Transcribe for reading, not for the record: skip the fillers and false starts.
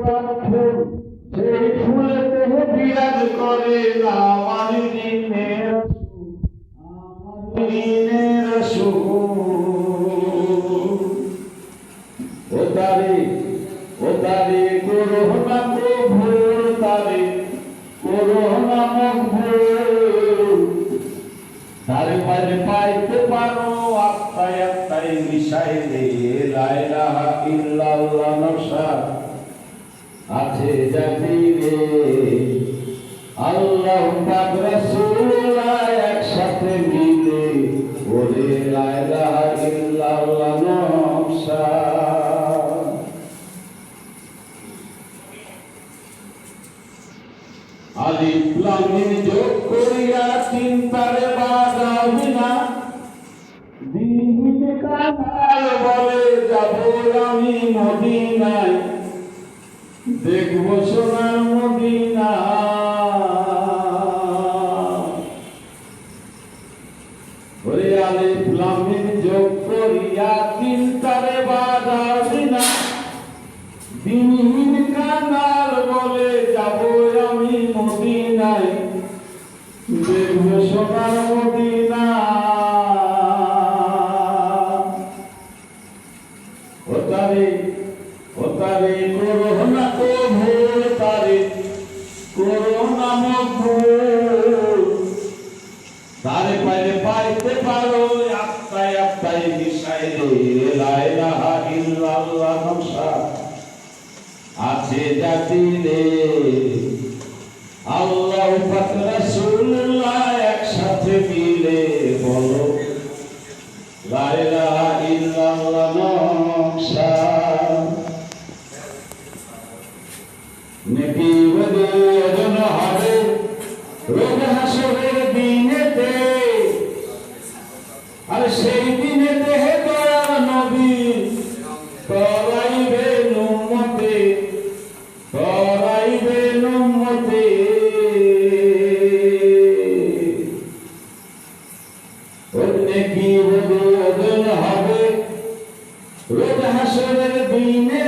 সেই ফুলেতে বিরাজ করে না আমার দিনের ও তারে করোনা ভোর তারে করোনা ভোর তারে পারে পাইতে পারো আত্মায় আত্মায় মিশাই রে লা ইলাহা ইল্লাল্লাহ নশা আছে জাতিরে আল্লাহ পাক রাসূলুল্লাহ একসাথে মিলে ওরে লা ইলাহা ইল্লাল্লাহ নশা আলিফ লাম মিম যোগ করিয়া চিন্তারে বাজাবি না দিন কানাল বলে যাব আমি মদিনায় দেখব সোনার মদিনা ওরে আলিফ লাম মিম যোগ করিয়া চিন্তারে বাজাবি না দিন কানাল বলে যাব আমি মদিনায় দেখব সোনার মদিনা ও তারে করোনা তো ভোর তারে করোনা ভোর তারে পাইলে পাইতে পারো আত্মায় আত্মায় মিশাই রে লা ইলাহা ইল্লাল্লাহ নশা আছে জাতিরে আল্লাহ পাক রাসূলুল্লাহ একসাথে মিলে বলো লা ইলাহা ইল্লাল্লাহ নকশা নেকি ওজন হবে রোজ হাসরের দিনেতে আর সেই দিনেতে হে দয়ার নবী তরাইবে উম্মতে তরাইবে উম্মতে নেকি ওজন হবে রোজ হাসরের দিনে